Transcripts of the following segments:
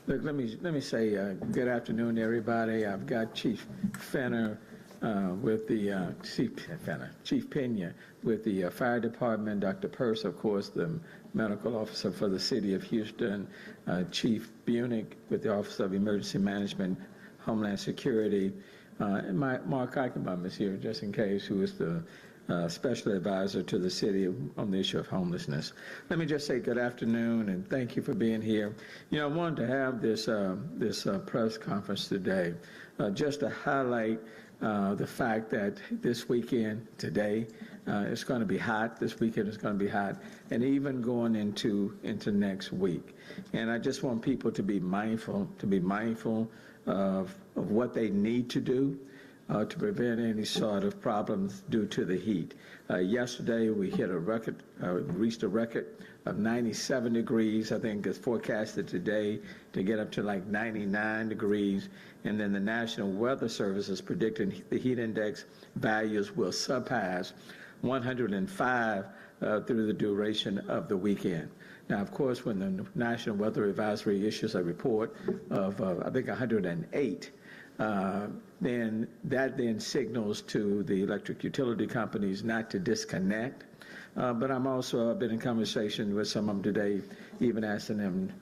Look, let me say good afternoon, everybody. I've got Chief Fenner with the Chief Pena with the Fire Department, Dr. Purse, of course, the Medical Officer for the City of Houston, Chief Bunick with the Office of Emergency Management, Homeland Security, and Mark Eichenbaum is here just in case, who is the Special Advisor to the City on the issue of homelessness. Let me just say good afternoon and thank you for being here. You know, I wanted to have this press conference today just to highlight the fact that this weekend, today, it's going to be hot. This weekend is going to be hot, and even going into next week. And I just want people to be mindful of what they need to do to prevent any sort of problems due to the heat. Yesterday, we hit reached a record of 97 degrees. I think it's forecasted today to get up to like 99 degrees. And then the National Weather Service is predicting the heat index values will surpass 105 through the duration of the weekend. Now, of course, when the National Weather Advisory issues a report of, I think, 108, then that signals to the electric utility companies not to disconnect. But I'm also been in conversation with some of them today, even asking them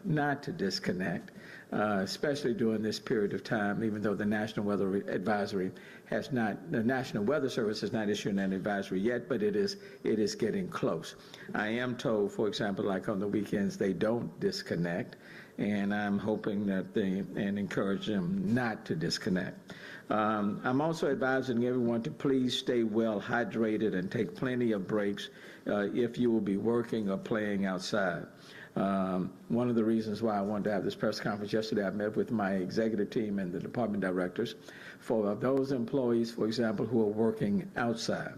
not to disconnect, especially during this period of time, even though the National Weather Advisory has not, the National Weather Service has not issued an advisory yet, but it is getting close. I am told, for example, like on the weekends, they don't disconnect. And I'm hoping that and encourage them not to disconnect. I'm also advising everyone to please stay well hydrated and take plenty of breaks if you will be working or playing outside. One of the reasons why I wanted to have this press conference yesterday, I met with my executive team and the department directors. For those employees, for example, who are working outside,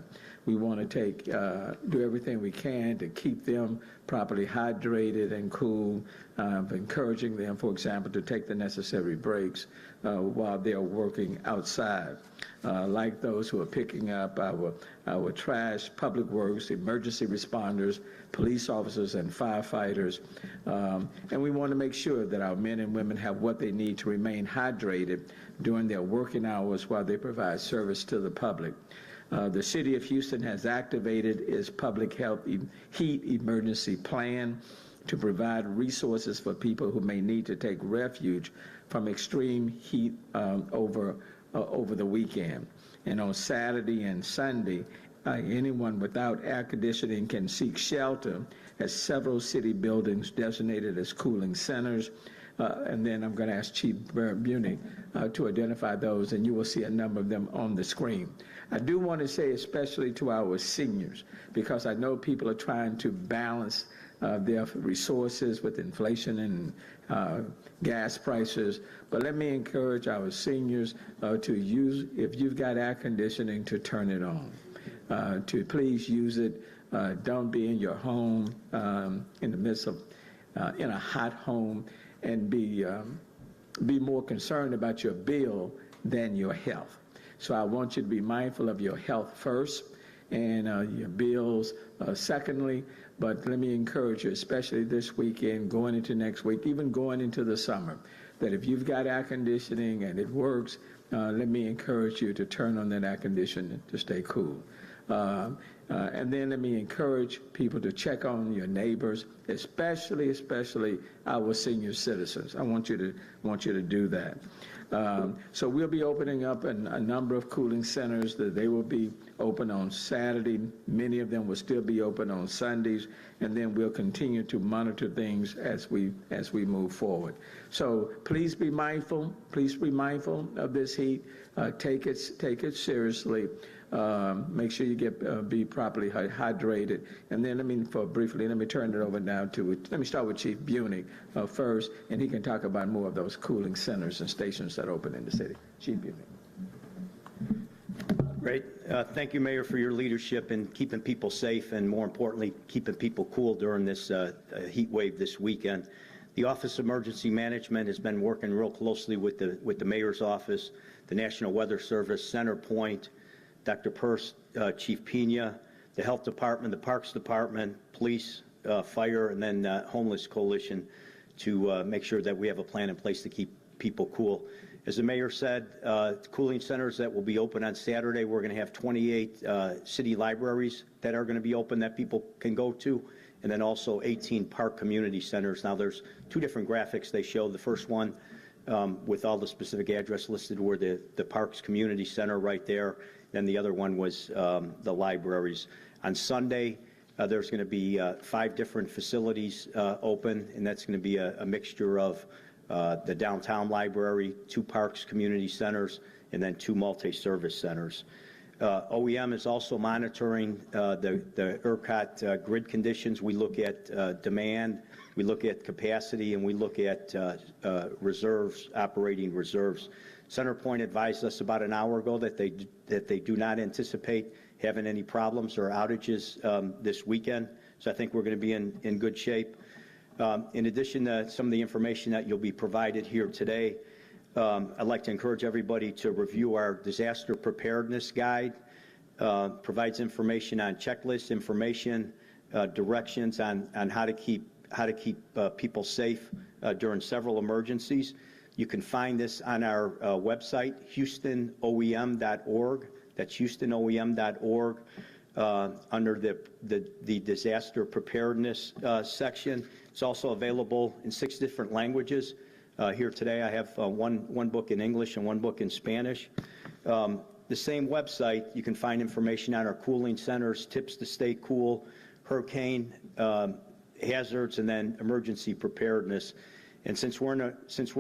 we want to do everything we can to keep them properly hydrated and cool, encouraging them, for example, to take the necessary breaks while they're working outside. Like those who are picking up our trash, public works, emergency responders, police officers, and firefighters. And we want to make sure that our men and women have what they need to remain hydrated during their working hours while they provide service to the public. The City of Houston has activated its public health heat emergency plan to provide resources for people who may need to take refuge from extreme heat over the weekend. And on Saturday and Sunday, anyone without air conditioning can seek shelter at several city buildings designated as cooling centers. And then I'm going to ask Chief Bunick to identify those, and you will see a number of them on the screen. I do want to say especially to our seniors, because I know people are trying to balance their resources with inflation and gas prices, but let me encourage our seniors to use, if you've got air conditioning, to turn it on, to please use it. Don't be in your home in the midst of, in a hot home, and be more concerned about your bill than your health. So I want you to be mindful of your health first and your bills secondly. But let me encourage you, especially this weekend, going into next week, even going into the summer, that if you've got air conditioning and it works, let me encourage you to turn on that air conditioning to stay cool. And then let me encourage people to check on your neighbors, especially our senior citizens. I want you to do that. So we'll be opening up a number of cooling centers. That they will be open on Saturday. Many of them will still be open on Sundays, and then we'll continue to monitor things as we move forward. So please be mindful. Please be mindful of this heat. Take it seriously. Make sure you be properly hydrated. And then let me turn it over now let me start with Chief Bunick first, and he can talk about more of those cooling centers and stations that open in the city. Chief Bunick. Great. Thank you, Mayor, for your leadership in keeping people safe and, more importantly, keeping people cool during this heat wave this weekend. The Office of Emergency Management has been working real closely with the Mayor's office, the National Weather Service, Centerpoint, Dr. Purse, Chief Pena, the Health Department, the Parks Department, Police, Fire, and then Homeless Coalition to make sure that we have a plan in place to keep people cool. As the mayor said, cooling centers that will be open on Saturday, we're going to have 28 city libraries that are going to be open that people can go to, and then also 18 park community centers. Now, there's two different graphics they show. The first one with all the specific address listed were the Parks Community Center right there. Then the other one was the libraries. On Sunday, there's going to be 5 different facilities open, and that's going to be a mixture of the downtown library, 2 parks community centers, and then 2 multi-service centers. OEM is also monitoring the ERCOT grid conditions. We look at demand, we look at capacity, and we look at reserves, operating reserves. CenterPoint advised us about an hour ago that they do not anticipate having any problems or outages this weekend. So I think we're going to be in good shape. In addition to some of the information that you'll be provided here today, I'd like to encourage everybody to review our disaster preparedness guide. Provides information on checklists, information, directions on how to keep people safe during several emergencies. You can find this on our website, houstonoem.org. That's houstonoem.org under the disaster preparedness section. It's also available in 6 different languages. Here today I have one book in English and one book in Spanish. The same website, you can find information on our cooling centers, tips to stay cool, hurricane hazards, and then emergency preparedness. And since we're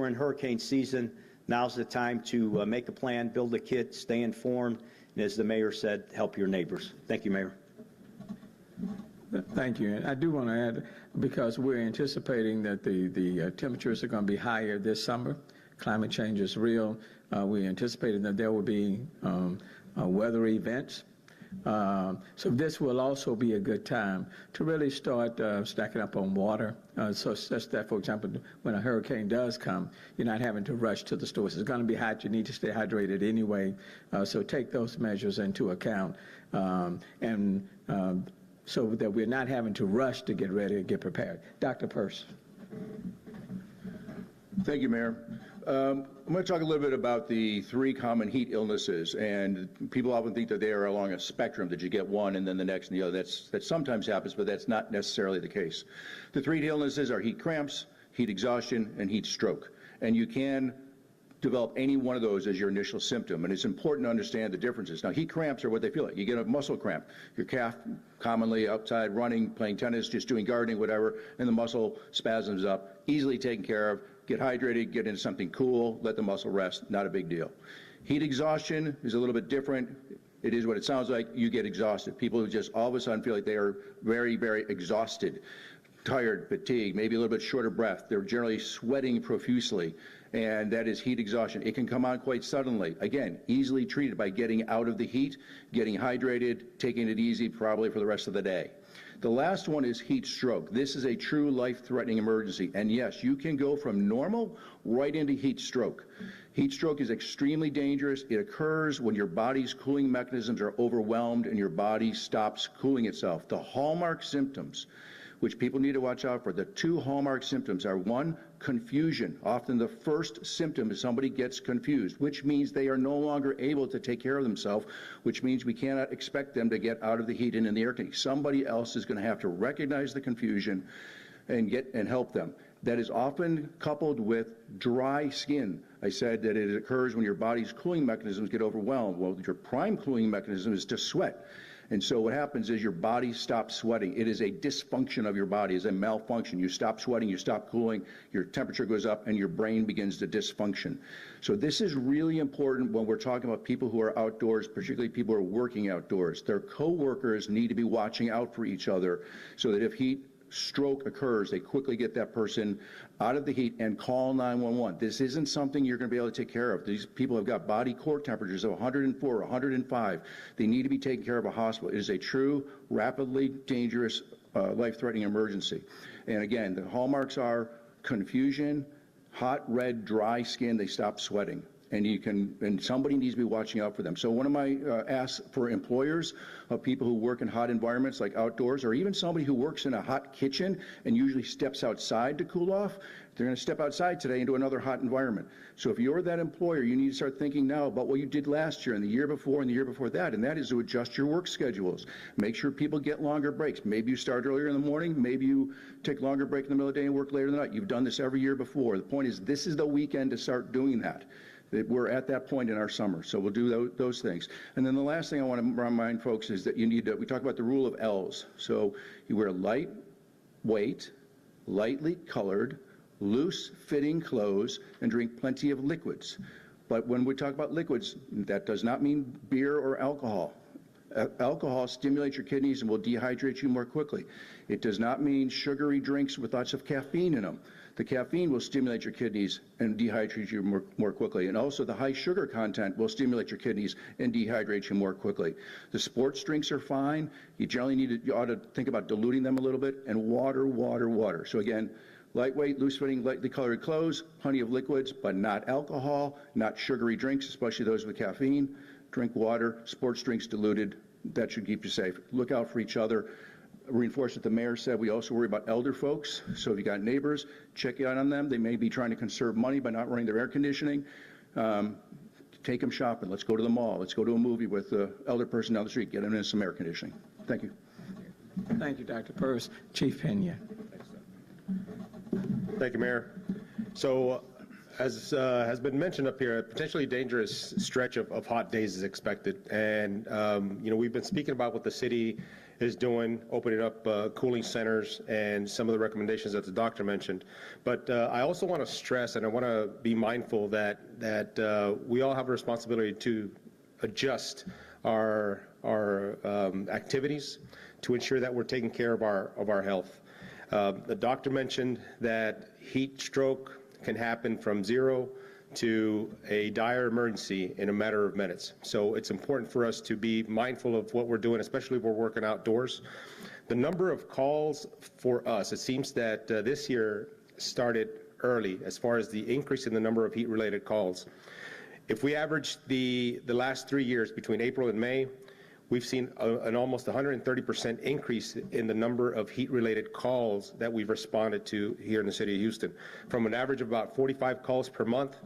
in hurricane season, now's the time to make a plan, build a kit, stay informed, and as the mayor said, help your neighbors. Thank you, Mayor. Thank you. And I do want to add, because we're anticipating that the temperatures are going to be higher this summer. Climate change is real. We anticipated that there will be weather events. So this will also be a good time to really start stacking up on water. So such that, for example, when a hurricane does come, you're not having to rush to the stores. It's going to be hot. You need to stay hydrated anyway. So take those measures into account. So that we're not having to rush to get ready and get prepared. Dr. Peirce. Thank you, Mayor. I'm going to talk a little bit about the 3 common heat illnesses, and people often think that they are along a spectrum, that you get one and then the next and the other. That sometimes happens, but that's not necessarily the case. The 3 illnesses are heat cramps, heat exhaustion, and heat stroke. And you can develop any one of those as your initial symptom, and it's important to understand the differences. Now, heat cramps are what they feel like. You get a muscle cramp, your calf, commonly outside running, playing tennis, just doing gardening, whatever, and the muscle spasms up, easily taken care of. Get hydrated, get into something cool, let the muscle rest, not a big deal. Heat exhaustion is a little bit different. It is what it sounds like. You get exhausted. People who just all of a sudden feel like they are very, very exhausted, tired, fatigued, maybe a little bit short of breath. They're generally sweating profusely, and that is heat exhaustion. It can come on quite suddenly. Again, easily treated by getting out of the heat, getting hydrated, taking it easy probably for the rest of the day. The last one is heat stroke. This is a true life-threatening emergency. And yes, you can go from normal right into heat stroke. Heat stroke is extremely dangerous. It occurs when your body's cooling mechanisms are overwhelmed and your body stops cooling itself. The hallmark symptoms, which people need to watch out for, the 2 hallmark symptoms are 1, confusion. Often the first symptom is somebody gets confused, which means they are no longer able to take care of themselves, which means we cannot expect them to get out of the heat and in the air conditioning. Somebody else is going to have to recognize the confusion and help them. That is often coupled with dry skin. I said that it occurs when your body's cooling mechanisms get overwhelmed. Well, your prime cooling mechanism is to sweat. And so what happens is your body stops sweating. It is a dysfunction of your body. It's a malfunction. You stop sweating, you stop cooling, your temperature goes up, and your brain begins to dysfunction. So this is really important when we're talking about people who are outdoors, particularly people who are working outdoors. Their co-workers need to be watching out for each other so that if heat stroke occurs, they quickly get that person out of the heat and call 911. This isn't something you're going to be able to take care of. These people have got body core temperatures of 104, 105. They need to be taken care of at a hospital. It is a true, rapidly dangerous, life-threatening emergency. And again, the hallmarks are confusion, hot, red, dry skin. They stop sweating. and somebody needs to be watching out for them. So one of my asks for employers of people who work in hot environments like outdoors, or even somebody who works in a hot kitchen and usually steps outside to cool off, they're going to step outside today into another hot environment. So if you're that employer, you need to start thinking now about what you did last year and the year before and the year before that, and that is to adjust your work schedules. Make sure people get longer breaks. Maybe you start earlier in the morning, maybe you take longer break in the middle of the day and work later in the night. You've done this every year before. The point is, this is the weekend to start doing that. We're at that point in our summer, so we'll do those things. And then the last thing I want to remind folks is that you need to, we talk about the rule of L's. So you wear lightweight, lightly colored, loose-fitting clothes, and drink plenty of liquids. But when we talk about liquids, that does not mean beer or alcohol. Alcohol stimulates your kidneys and will dehydrate you more quickly. It does not mean sugary drinks with lots of caffeine in them. The caffeine will stimulate your kidneys and dehydrate you more quickly. And also the high sugar content will stimulate your kidneys and dehydrate you more quickly. The sports drinks are fine. You ought to think about diluting them a little bit. And water, water, water. So again, lightweight, loose-fitting, lightly colored clothes, plenty of liquids, but not alcohol, not sugary drinks, especially those with caffeine. Drink water, sports drinks diluted. That should keep you safe. Look out for each other. Reinforce what the mayor said. We also worry about elder folks. So if you got neighbors, check out on them. They may be trying to conserve money by not running their air conditioning. Take them shopping. Let's go to the mall. Let's go to a movie with the elder person down the street. Get them in some air conditioning. Thank you. Thank you, Dr. Purse. Chief Pena. Thank you, Mayor. So, as has been mentioned up here, a potentially dangerous stretch of hot days is expected. And, we've been speaking about what the city is doing, opening up cooling centers and some of the recommendations that the doctor mentioned. But I also want to stress, and I want to be mindful that we all have a responsibility to adjust our activities to ensure that we're taking care of our health. The doctor mentioned that heat stroke can happen from 0 to a dire emergency in a matter of minutes. So it's important for us to be mindful of what we're doing, especially if we're working outdoors. The number of calls for us, it seems that this year started early as far as the increase in the number of heat-related calls. If we average the last 3 years between April and May, we've seen an almost 130% increase in the number of heat-related calls that we've responded to here in the city of Houston, from an average of about 45 calls per month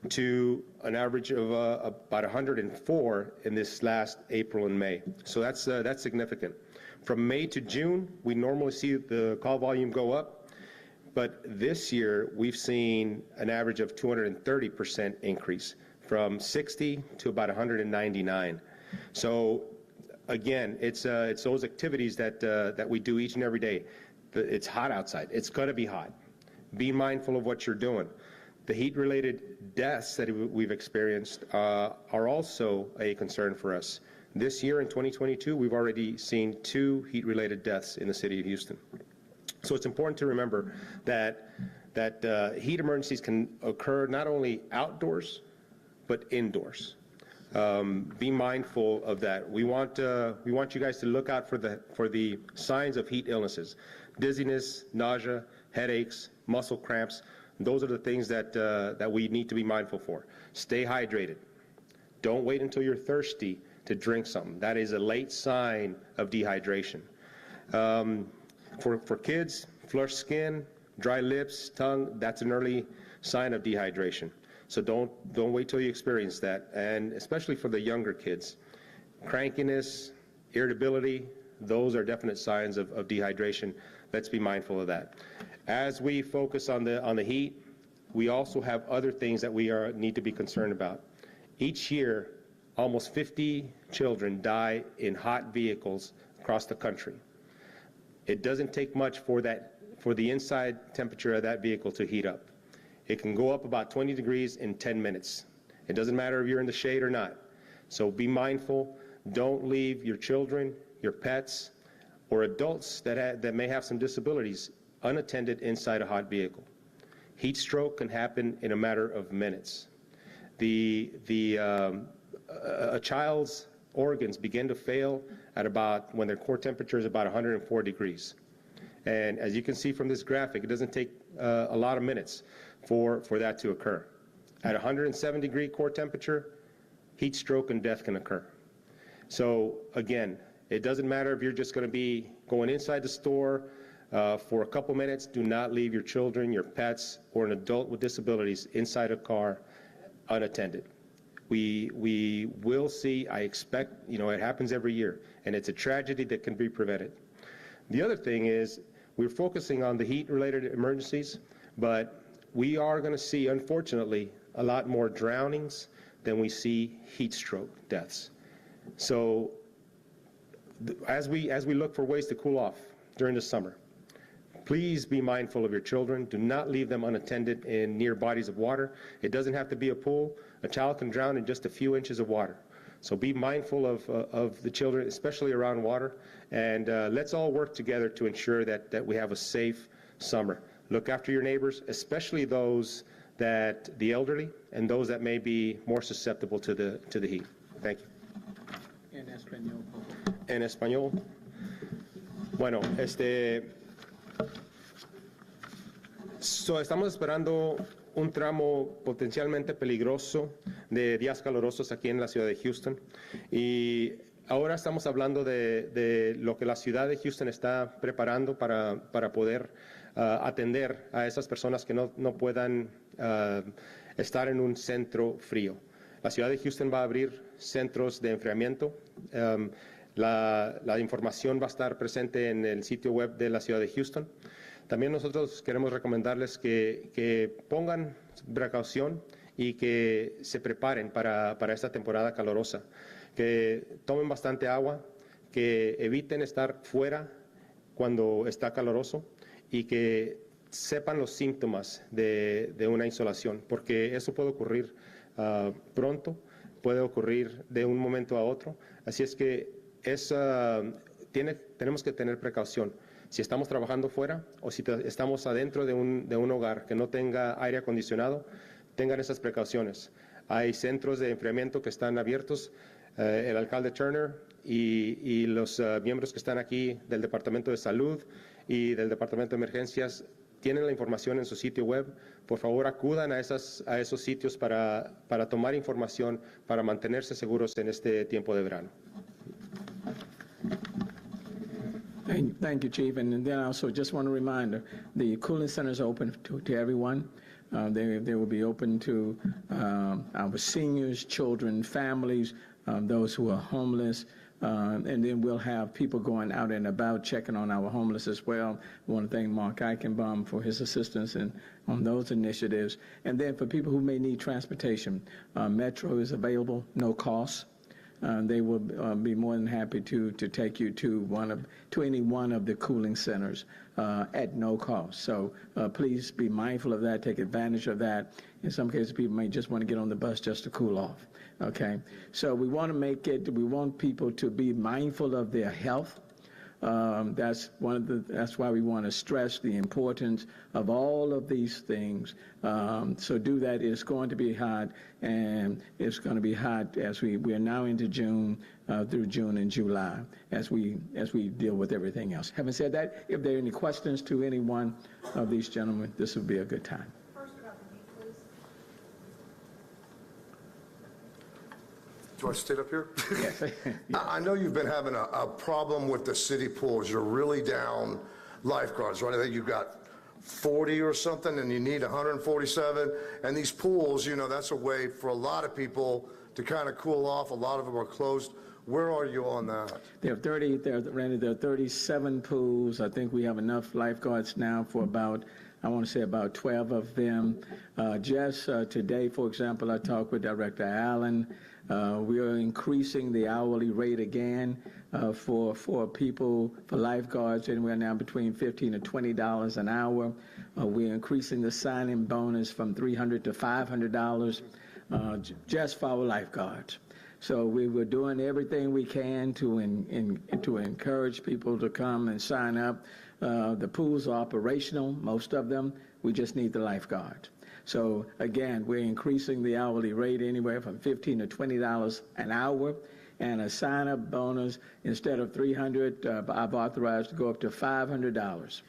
to an average of about 104 in this last April and May. So that's significant. From May to June, we normally see the call volume go up, but this year we've seen an average of 230% increase, from 60 to about 199. So again, it's those activities that we do each and every day. It's hot outside. It's going to be hot. Be mindful of what you're doing. The heat-related deaths that we've experienced are also a concern for us. This year in 2022, we've already seen 2 heat-related deaths in the city of Houston. So it's important to remember that heat emergencies can occur not only outdoors, but indoors. Be mindful of that. We want you guys to look out for the signs of heat illnesses: dizziness, nausea, headaches, muscle cramps. Those are the things that we need to be mindful for. Stay hydrated. Don't wait until you're thirsty to drink something. That is a late sign of dehydration. For kids, flushed skin, dry lips, tongue, that's an early sign of dehydration. So don't wait till you experience that. And especially for the younger kids, crankiness, irritability, those are definite signs of dehydration. Let's be mindful of that. As we focus on the heat, we also have other things that we need to be concerned about. Each year, almost 50 children die in hot vehicles across the country. It doesn't take much for the inside temperature of that vehicle to heat up. It can go up about 20 degrees in 10 minutes. It doesn't matter if you're in the shade or not. So be mindful. Don't leave your children, your pets, or adults that may have some disabilities unattended inside a hot vehicle. Heat stroke can happen in a matter of minutes. A child's organs begin to fail at about when their core temperature is about 104 degrees. And as you can see from this graphic, it doesn't take a lot of minutes for that to occur. At 107-degree core temperature, heat stroke and death can occur. So again, it doesn't matter if you're just going to be going inside the store for a couple minutes. Do not leave your children, your pets, or an adult with disabilities inside a car unattended. We will see, I expect, it happens every year, and it's a tragedy that can be prevented. The other thing is we're focusing on the heat-related emergencies, but we are going to see, unfortunately, a lot more drownings than we see heat stroke deaths. So as we look for ways to cool off during the summer, please be mindful of your children. Do not leave them unattended in near bodies of water. It doesn't have to be a pool. A child can drown in just a few inches of water. So be mindful of the children, especially around water, and let's all work together to ensure that we have a safe summer. Look after your neighbors, especially those the elderly and those that may be more susceptible to the heat. Thank you. En español. En español. Bueno, estamos esperando un tramo potencialmente peligroso de días calurosos aquí en la ciudad de Houston, y ahora estamos hablando de lo que la ciudad de Houston está preparando para poder atender a esas personas que no puedan estar en un centro frío. La ciudad de Houston va a abrir centros de enfriamiento. La información va a estar presente en el sitio web de la ciudad de Houston. También nosotros queremos recomendarles que pongan precaución y que se preparen para esta temporada calurosa, que tomen bastante agua, que eviten estar fuera cuando está caluroso y que sepan los síntomas de una insolación, porque eso puede ocurrir pronto, puede ocurrir de un momento a otro. Así es que tenemos que tener precaución. Si estamos trabajando fuera o si estamos adentro de un hogar que no tenga aire acondicionado, tengan esas precauciones. Hay centros de enfriamiento que están abiertos. El alcalde Turner y los miembros que están aquí del Departamento de Salud y del Departamento de Emergencias tienen la información en su sitio web. Por favor, acudan a esos sitios para tomar información, para mantenerse seguros en este tiempo de verano. Thank you, Chief. And then also just one reminder, the cooling centers are open to everyone. They will be open to our seniors, children, families, those who are homeless. And then we'll have people going out and about checking on our homeless as well. I want to thank Mark Eichenbaum for his assistance on those initiatives. And then for people who may need transportation, Metro is available, no cost. They will be more than happy to take you to any one of the cooling centers at no cost. So please be mindful of that. Take advantage of that. In some cases, people may just want to get on the bus just to cool off. Okay. So we want to we want people to be mindful of their health. That's why we want to stress the importance of all of these things. So do that. It's going to be hot, and it's going to be hot as we are now into June, through June and July, as we deal with everything else. Having said that, if there are any questions to any one of these gentlemen, this would be a good time. Do I sit up here? Yes. I know you've been having a problem with the city pools. You're really down lifeguards, right? I think you've got 40 or something, and you need 147. And these pools, that's a way for a lot of people to kind of cool off. A lot of them are closed. Where are you on that? There are 37 pools. I think we have enough lifeguards now for about 12 of them. Just today, for example, I talked with Director Allen. We are increasing the hourly rate again for lifeguards, and we're now between $15 to $20 an hour. We're increasing the sign-in bonus from $300 to $500 just for our lifeguards. So we were doing everything we can to encourage people to come and sign up. The pools are operational, most of them. We just need the lifeguards. So again, we're increasing the hourly rate anywhere from $15 to $20 an hour, and a sign-up bonus instead of $300, I've authorized to go up to $500.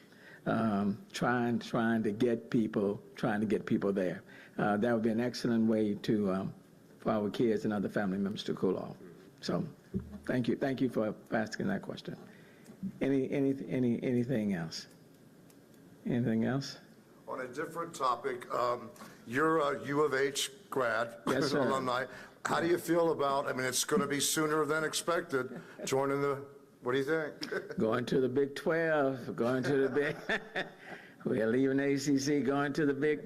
Trying to get people there. that would be an excellent way to for our kids and other family members to cool off. So, thank you for asking that question. Anything else? Anything else? On a different topic, you're a U of H grad, Yes, sir. alumni. How do you feel about, I mean, it's going to be sooner than expected, joining the, what do you think? Going to the Big 12, going to the Big, we're leaving ACC, going to the Big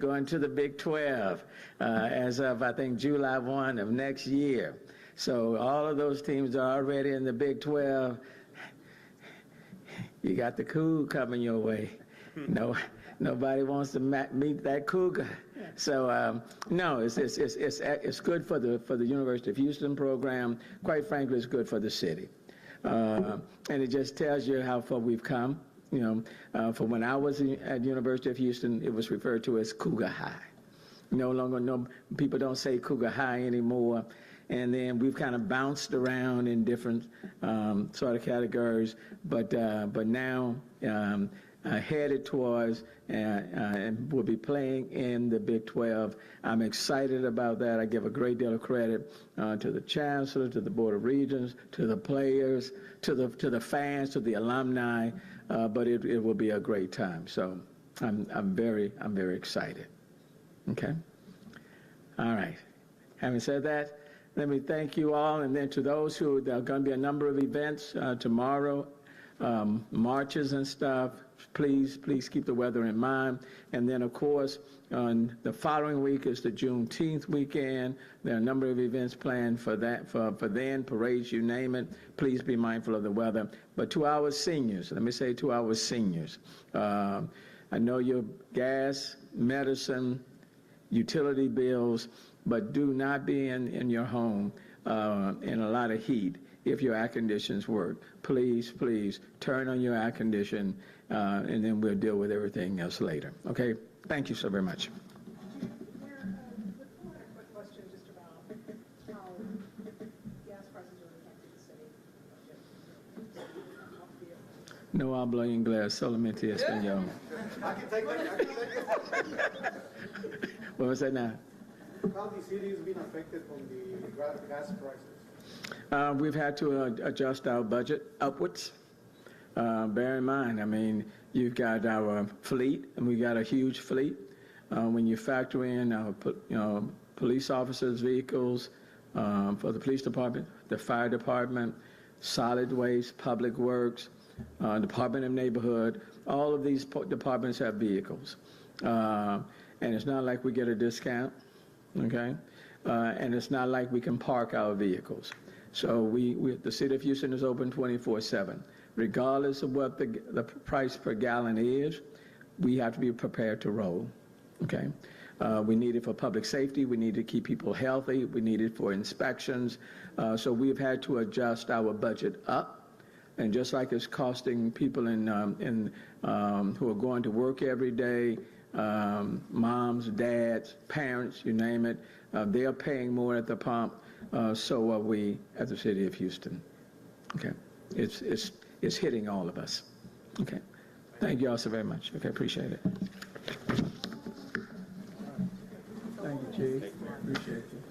12, as of, I think, July 1 of next year. So all of those teams are already in the Big 12. You got the KHOU coming your way. No, nobody wants to meet that cougar. So no, it's good for the University of Houston program. Quite frankly, it's good for the city, and it just tells you how far we've come. You know, from when I was at University of Houston, it was referred to as Cougar High. No, people don't say Cougar High anymore. And then we've kind of bounced around in different sort of categories, but now headed towards and will be playing in the Big 12. I'm excited about that. I give a great deal of credit to the chancellor, to the Board of Regents, to the players, to the fans, to the alumni. But it will be a great time. So I'm very excited. Okay. All right. Having said that, let me thank you all, and then to those who, there are going to be a number of events tomorrow, marches and stuff. Please keep the weather in mind. And then, of course, on the following week is the Juneteenth weekend. There are a number of events planned for that, for then, parades, you name it. Please be mindful of the weather. But to our seniors, let me say to our seniors, I know your gas, medicine, utility bills, but do not be in your home in a lot of heat if your air conditions work. Please turn on your air condition, and then we'll deal with everything else later. Okay? Thank you so very much. Mayor, I had a quick question just about how gas prices are impacting the city. No hablo inglés, solamente español. I can take that. What was that now? How the city is being affected from the gas prices? We've had to adjust our budget upwards. Bear in mind, I mean, you've got our fleet, and we've got a huge fleet. When you factor in our police officers' vehicles for the police department, the fire department, solid waste, public works, Department of Neighborhood, all of these departments have vehicles. And it's not like we get a discount, okay? And it's not like we can park our vehicles. So the city of Houston is open 24/7. Regardless of what the price per gallon is, we have to be prepared to roll, okay? We need it for public safety. We need to keep people healthy. We need it for inspections. So we've had to adjust our budget up. And just like it's costing people who are going to work every day, moms, dads, parents, you name it, they are paying more at the pump. So are we at the city of Houston. Okay, it's hitting all of us. Okay, thank you all so very much. Okay, appreciate it. Thank you, Chief. Appreciate you.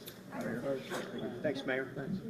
Thanks, Mayor. Thanks.